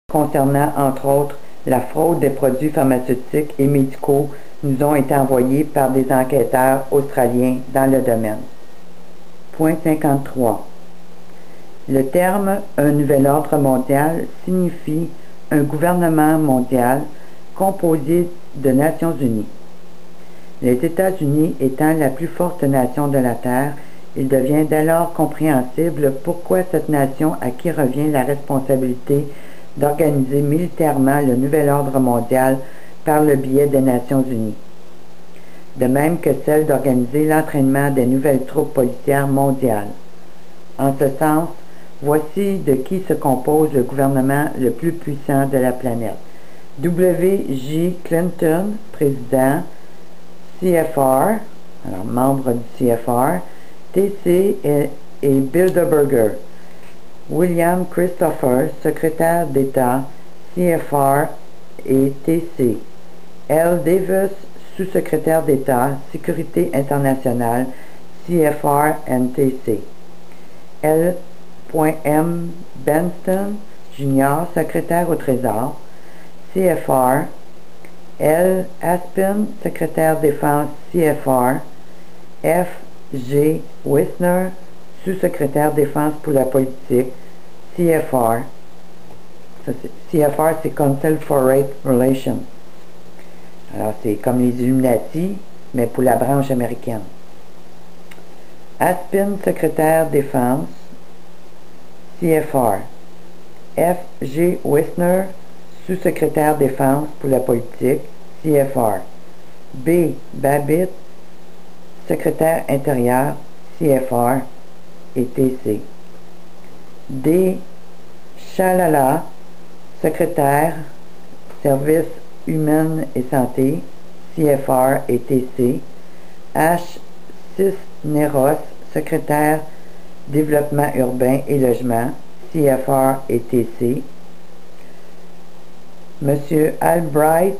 concernant, entre autres, la fraude des produits pharmaceutiques et médicaux nous ont été envoyés par des enquêteurs australiens dans le domaine. Point 53. Le terme « un nouvel ordre mondial » signifie un gouvernement mondial composé de Nations unies. Les États-Unis étant la plus forte nation de la Terre, il devient dès lors compréhensible pourquoi cette nation à qui revient la responsabilité d'organiser militairement le nouvel ordre mondial par le biais des Nations unies, de même que celle d'organiser l'entraînement des nouvelles troupes policières mondiales. En ce sens, voici de qui se compose le gouvernement le plus puissant de la planète. W.J. Clinton, président, CFR, alors membre du CFR, TC et Bilderberger. William Christopher, secrétaire d'État, CFR et TC. L. Davis, sous-secrétaire d'État, Sécurité internationale, CFR and TC. L. M. Benston, Jr., secrétaire au Trésor, CFR. L. Aspin, secrétaire défense, CFR. F. G. Wisner, sous-secrétaire défense pour la politique, CFR. CFR, c'est Council for Foreign Relations. Alors, c'est comme les Illuminati, mais pour la branche américaine. Aspin, secrétaire défense, CFR. F. G. Wisner, sous-secrétaire défense pour la politique, CFR. B. Babbitt, secrétaire intérieur, CFR et TC. D. Shalala, secrétaire, services humains et santé, CFR et TC. H. Cisneros, secrétaire, développement urbain et logement, CFR et TC. Monsieur Albright,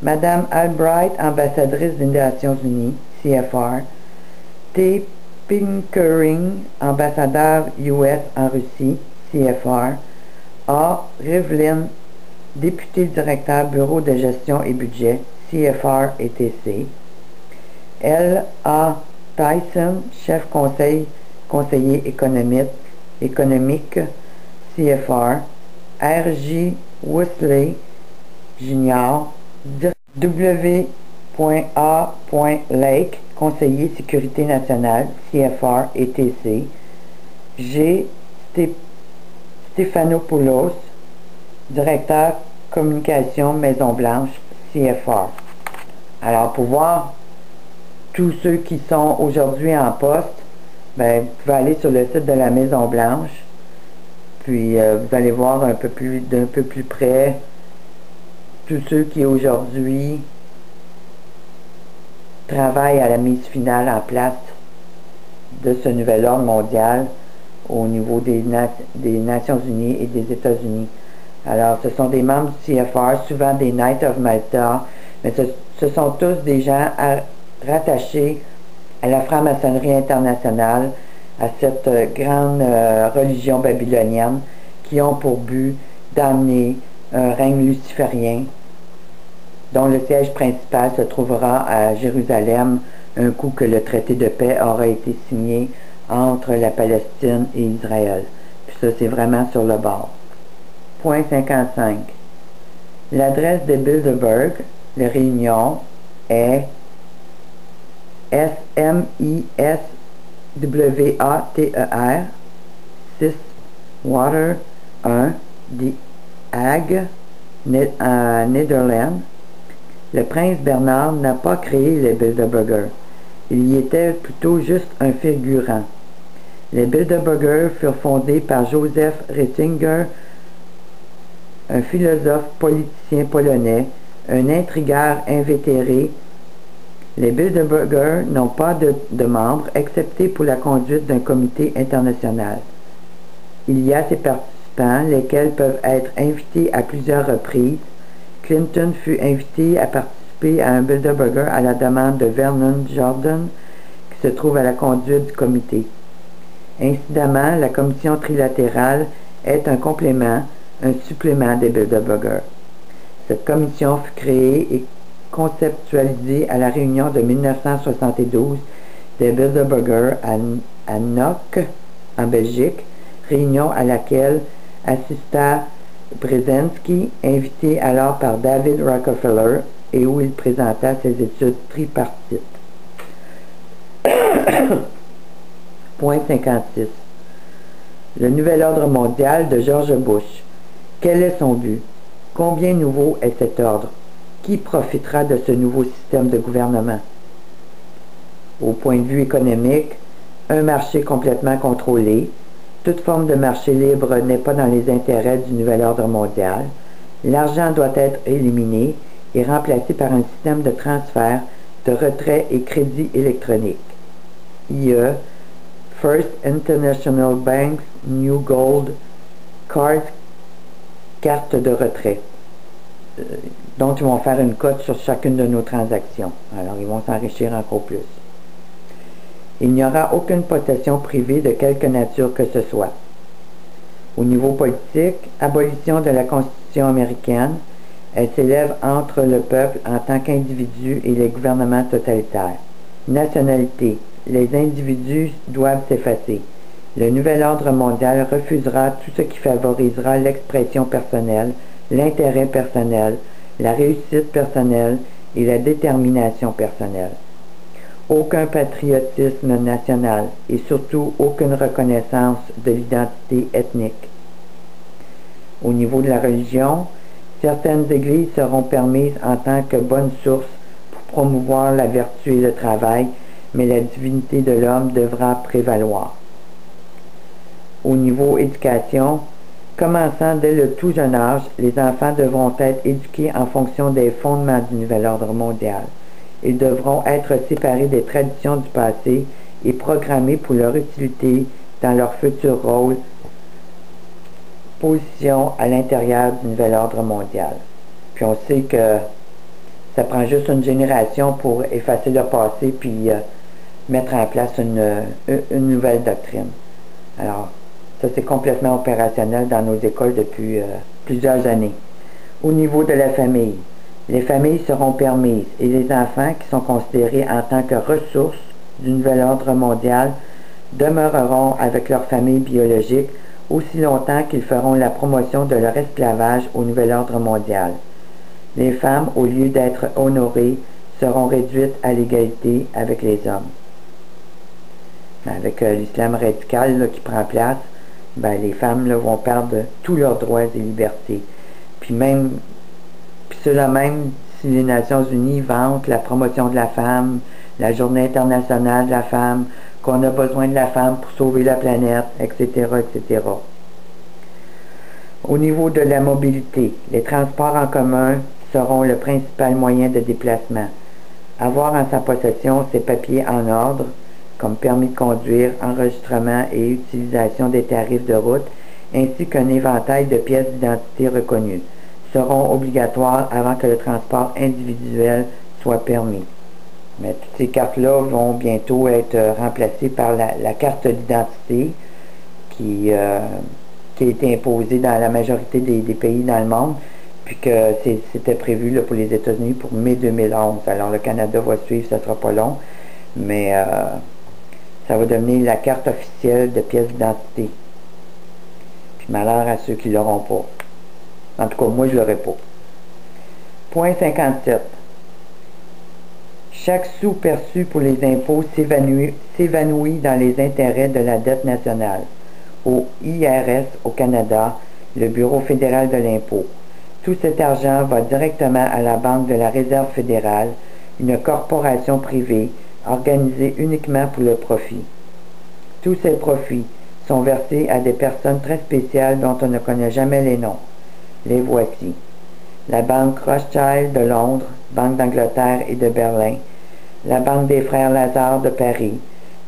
Madame Albright, ambassadrice des Nations unies, CFR. T. Pickering, ambassadeur US en Russie, CFR. A. Rivlin, député directeur bureau de gestion et budget, CFR et TC. L. A. Tyson, chef conseiller économique, CFR. R. J. Wesley, Jr., W.A. Lake, conseiller sécurité nationale, CFR et TC. G. Stéphanopoulos, directeur communication Maison-Blanche, CFR. Alors, pour voir tous ceux qui sont aujourd'hui en poste, vous pouvez aller sur le site de la Maison-Blanche, puis vous allez voir d'un peu plus près tous ceux qui aujourd'hui travaillent à la mise finale en place de ce nouvel ordre mondial au niveau des Nations unies et des États-Unis. Alors, ce sont des membres du CFR, souvent des Knights of Malta, mais ce sont tous des gens rattachés à la franc-maçonnerie internationale, à cette grande religion babylonienne, qui ont pour but d'amener un règne luciférien dont le siège principal se trouvera à Jérusalem un coup que le traité de paix aura été signé entre la Palestine et Israël. Puis ça, c'est vraiment sur le bord. Point 55. L'adresse de Bilderberg, les réunions, est SMISWATER 6 Water 1 The Hague, Netherlands. Le prince Bernard n'a pas créé les Bilderberger. Il y était plutôt juste un figurant. Les Bilderberger furent fondés par Joseph Ratzinger, un philosophe politicien polonais, un intrigueur invétéré. Les Bilderberger n'ont pas de membres, excepté pour la conduite d'un comité international. Il y a ces participants, lesquels peuvent être invités à plusieurs reprises. Clinton fut invité à participer à un Bilderberger à la demande de Vernon Jordan, qui se trouve à la conduite du comité. Incidemment, la commission trilatérale est un complément, un supplément des Bilderberger. Cette commission fut créée et conceptualisée à la réunion de 1972 des Bilderberger à Nock, en Belgique, réunion à laquelle assista Brzezinski, invité alors par David Rockefeller, et où il présenta ses études tripartites. Point 56. Le nouvel ordre mondial de George Bush. Quel est son but? Combien nouveau est cet ordre? Qui profitera de ce nouveau système de gouvernement? Au point de vue économique, un marché complètement contrôlé. Toute forme de marché libre n'est pas dans les intérêts du nouvel ordre mondial. L'argent doit être éliminé et remplacé par un système de transfert, de retrait et crédit électronique. IE, First International Bank's New Gold Card, carte de retrait. Donc, ils vont faire une cote sur chacune de nos transactions. Alors, ils vont s'enrichir encore plus. Il n'y aura aucune possession privée de quelque nature que ce soit. Au niveau politique, abolition de la Constitution américaine, elle s'élève entre le peuple en tant qu'individu et les gouvernements totalitaires. Nationalité, les individus doivent s'effacer. Le nouvel ordre mondial refusera tout ce qui favorisera l'expression personnelle, l'intérêt personnel, la réussite personnelle et la détermination personnelle. Aucun patriotisme national et surtout aucune reconnaissance de l'identité ethnique. Au niveau de la religion, certaines églises seront permises en tant que bonne source pour promouvoir la vertu et le travail, mais la divinité de l'homme devra prévaloir. Au niveau éducation, commençant dès le tout jeune âge, les enfants devront être éduqués en fonction des fondements du nouvel ordre mondial. Ils devront être séparés des traditions du passé et programmés pour leur utilité dans leur futur rôle, position à l'intérieur du nouvel ordre mondial. Puis on sait que ça prend juste une génération pour effacer le passé puis mettre en place une nouvelle doctrine. Alors, ça c'est complètement opérationnel dans nos écoles depuis plusieurs années. Au niveau de la famille, les familles seront permises et les enfants qui sont considérés en tant que ressources du nouvel ordre mondial demeureront avec leur famille biologique aussi longtemps qu'ils feront la promotion de leur esclavage au nouvel ordre mondial. Les femmes, au lieu d'être honorées, seront réduites à l'égalité avec les hommes. Avec l'islam radical là, qui prend place, les femmes là, vont perdre tous leurs droits et libertés. Puis cela même si les Nations Unies vantent la promotion de la femme, la Journée internationale de la femme, qu'on a besoin de la femme pour sauver la planète, etc., etc. Au niveau de la mobilité, les transports en commun seront le principal moyen de déplacement. Avoir en sa possession ses papiers en ordre, comme permis de conduire, enregistrement et utilisation des tarifs de route, ainsi qu'un éventail de pièces d'identité reconnues, seront obligatoires avant que le transport individuel soit permis. Mais toutes ces cartes-là vont bientôt être remplacées par la carte d'identité qui a été imposée dans la majorité des pays dans le monde, puis que c'était prévu là, pour les États-Unis pour mai 2011. Alors le Canada va suivre, ça ne sera pas long, mais ça va devenir la carte officielle de pièce d'identité. Puis malheur à ceux qui ne l'auront pas. En tout cas, moi, je ne l'aurai pas. Point 57. Chaque sou perçu pour les impôts s'évanouit dans les intérêts de la dette nationale. Au IRS, au Canada, le Bureau fédéral de l'impôt. Tout cet argent va directement à la Banque de la Réserve fédérale, une corporation privée organisée uniquement pour le profit. Tous ces profits sont versés à des personnes très spéciales dont on ne connaît jamais les noms. Les voici. La Banque Rothschild de Londres, Banque d'Angleterre et de Berlin, la Banque des Frères Lazare de Paris,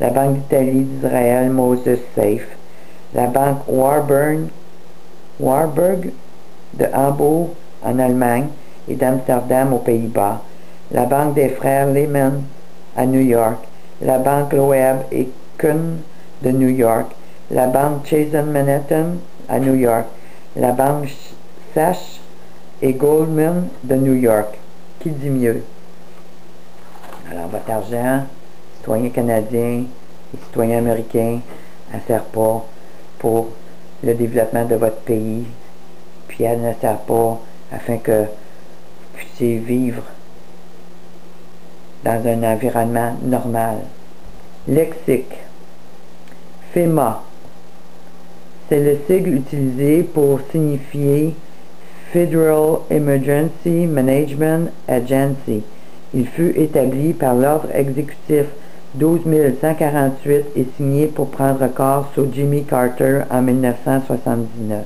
la Banque d'Italie d'Israël Moses Safe, la Banque Warburg de Hambourg en Allemagne et d'Amsterdam aux Pays-Bas, la Banque des Frères Lehman à New York, la Banque Loeb et Kuhn de New York, la Banque Chase Manhattan à New York, la banque Sachs et Goldman de New York. Qui dit mieux? Alors, votre argent, citoyen canadien et citoyen américain, elle ne sert pas pour le développement de votre pays, puis elle ne sert pas afin que vous puissiez vivre dans un environnement normal. Lexique. FEMA. C'est le sigle utilisé pour signifier Federal Emergency Management Agency. Il fut établi par l'ordre exécutif 12148 et signé pour prendre corps sous Jimmy Carter en 1979.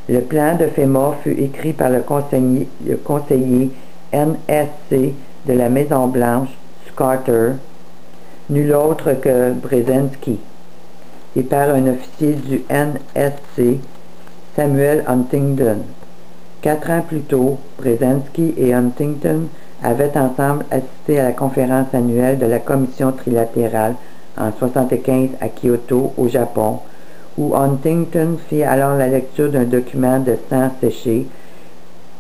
Le plan de FEMA fut écrit par le conseiller NSC de la Maison-Blanche sous Carter, nul autre que Brzezinski, et par un officier du NSC, Samuel Huntington. 4 ans plus tôt, Brzezinski et Huntington avaient ensemble assisté à la conférence annuelle de la Commission trilatérale en 1975 à Kyoto, au Japon, où Huntington fit alors la lecture d'un document de sang séché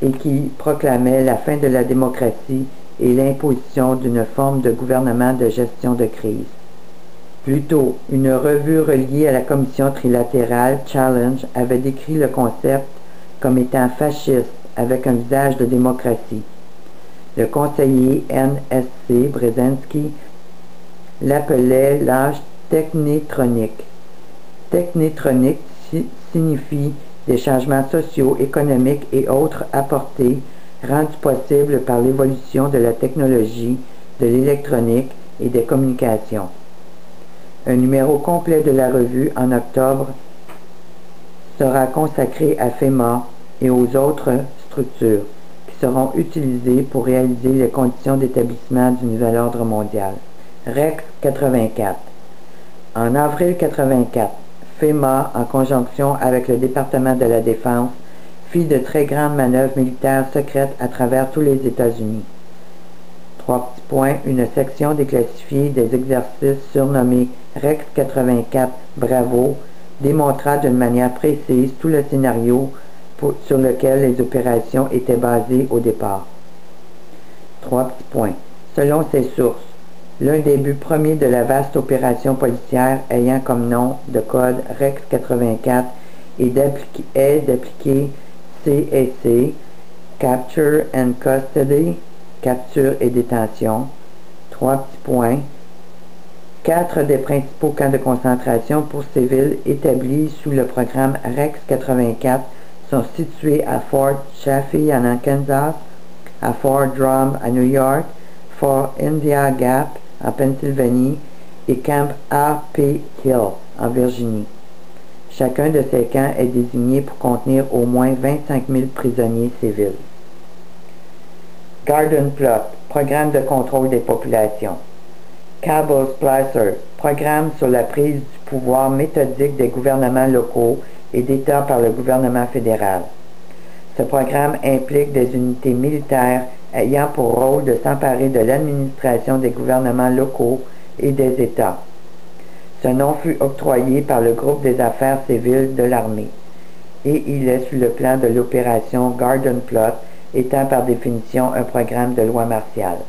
et qui proclamait la fin de la démocratie et l'imposition d'une forme de gouvernement de gestion de crise. Plus tôt, une revue reliée à la Commission trilatérale, Challenge, avait décrit le concept comme étant fasciste avec un visage de démocratie. Le conseiller NSC, Brzezinski, l'appelait l'âge technétronique. Technétronique signifie des changements sociaux, économiques et autres apportés, rendus possibles par l'évolution de la technologie, de l'électronique et des communications. Un numéro complet de la revue en octobre sera consacré à FEMA et aux autres structures qui seront utilisées pour réaliser les conditions d'établissement du nouvel ordre mondial. Rex 84. En avril 84, FEMA, en conjonction avec le département de la Défense, fit de très grandes manœuvres militaires secrètes à travers tous les États-Unis. 3 petits points, une section déclassifiée des exercices surnommée Rex 84 Bravo démontra d'une manière précise tout le scénario sur lequel les opérations étaient basées au départ. 3 petits points. Selon ces sources, l'un des buts premiers de la vaste opération policière ayant comme nom de code Rex 84 est d'appliquer CAC, Capture and Custody, capture et détention. 3 petits points. 4 des principaux camps de concentration pour civils établis sous le programme Rex 84 sont situés à Fort Chaffee en Arkansas, à Fort Drum à New York, Fort India Gap en Pennsylvanie et Camp A.P. Hill en Virginie. Chacun de ces camps est désigné pour contenir au moins 25 000 prisonniers civils. Garden Plot, programme de contrôle des populations. Cable Splicer, programme sur la prise du pouvoir méthodique des gouvernements locaux et d'État par le gouvernement fédéral. Ce programme implique des unités militaires ayant pour rôle de s'emparer de l'administration des gouvernements locaux et des États. Ce nom fut octroyé par le groupe des affaires civiles de l'armée, et il est sous le plan de l'opération Garden Plot, étant par définition un programme de loi martiale.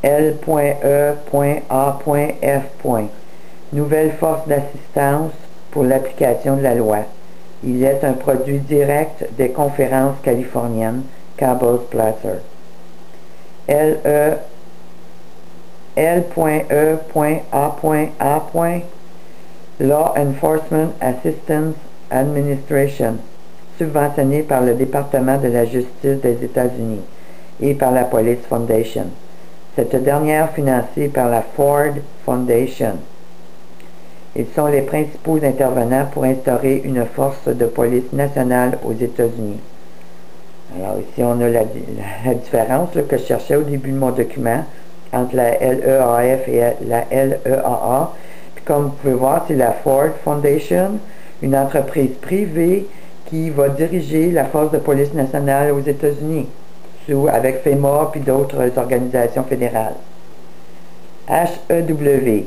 L.E.A.F. Nouvelle force d'assistance pour l'application de la loi. Il est un produit direct des conférences californiennes Cable Splicer. L.E.A.A. Law Enforcement Assistance Administration, subventionné par le département de la justice des États-Unis et par la Police Foundation. Cette dernière financée par la Ford Foundation. Ils sont les principaux intervenants pour instaurer une force de police nationale aux États-Unis. Alors ici on a la différence que je cherchais au début de mon document entre la LEAF et la LEAA. Puis comme vous pouvez voir, c'est la Ford Foundation, une entreprise privée qui va diriger la force de police nationale aux États-Unis, avec FEMA puis d'autres organisations fédérales. HEW,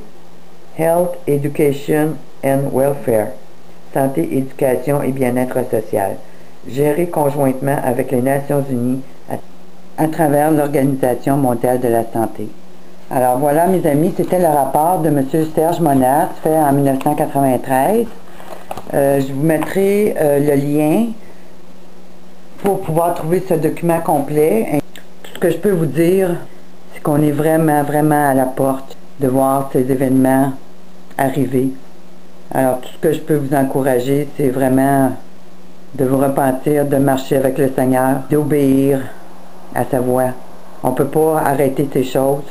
Health, Education and Welfare, santé, éducation et bien-être social, géré conjointement avec les Nations Unies à travers l'Organisation mondiale de la santé. Alors voilà, mes amis, c'était le rapport de M. Serge Monat, fait en 1993. Je vous mettrai le lien pour pouvoir trouver ce document complet. Tout ce que je peux vous dire, c'est qu'on est vraiment, vraiment à la porte de voir ces événements arriver. Alors, tout ce que je peux vous encourager, c'est vraiment de vous repentir, de marcher avec le Seigneur, d'obéir à sa voix. On ne peut pas arrêter ces choses.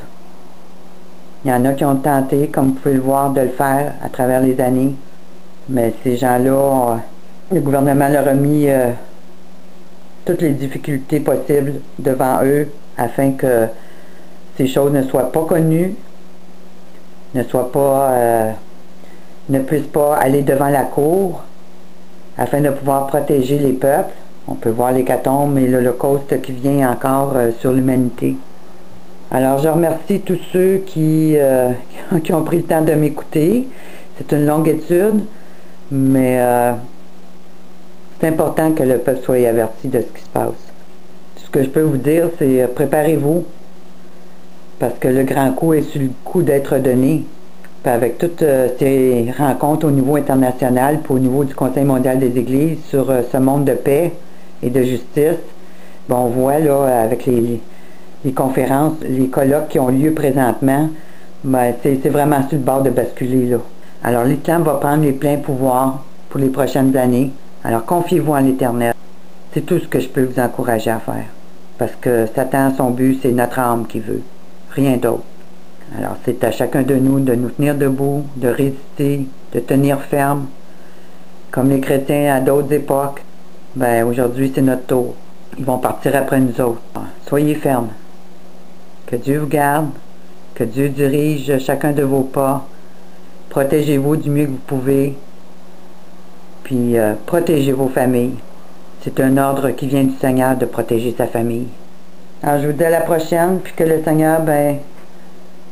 Il y en a qui ont tenté, comme vous pouvez le voir, de le faire à travers les années. Mais ces gens-là, le gouvernement leur a mis toutes les difficultés possibles devant eux afin que ces choses ne soient pas connues, ne puissent pas aller devant la cour afin de pouvoir protéger les peuples. On peut voir l'hécatombe et l'Holocauste qui vient encore sur l'humanité. Alors, je remercie tous ceux qui ont pris le temps de m'écouter. C'est une longue étude, mais c'est important que le peuple soit averti de ce qui se passe. Ce que je peux vous dire, c'est préparez-vous, parce que le grand coup est sur le coup d'être donné. Puis avec toutes ces rencontres au niveau international, puis au niveau du Conseil mondial des Églises, sur ce monde de paix et de justice, bon, on voit là, avec les conférences, les colloques qui ont lieu présentement, ben, c'est vraiment sur le bord de basculer là. Alors l'Islam va prendre les pleins pouvoirs pour les prochaines années. Alors confiez-vous en l'Éternel. C'est tout ce que je peux vous encourager à faire. Parce que Satan, son but, c'est notre âme qui veut. Rien d'autre. Alors c'est à chacun de nous tenir debout, de résister, de tenir ferme. Comme les chrétiens à d'autres époques, ben aujourd'hui c'est notre tour. Ils vont partir après nous autres. Soyez fermes. Que Dieu vous garde, que Dieu dirige chacun de vos pas. Protégez-vous du mieux que vous pouvez. Puis protégez vos familles. C'est un ordre qui vient du Seigneur de protéger sa famille. Alors je vous dis à la prochaine, puis que le Seigneur, ben,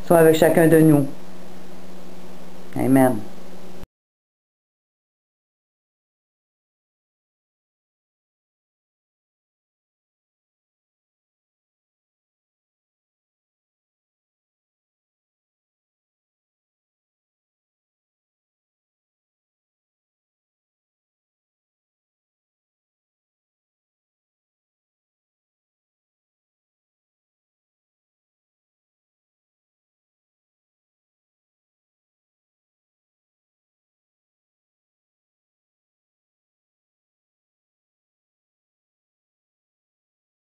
soit avec chacun de nous. Amen.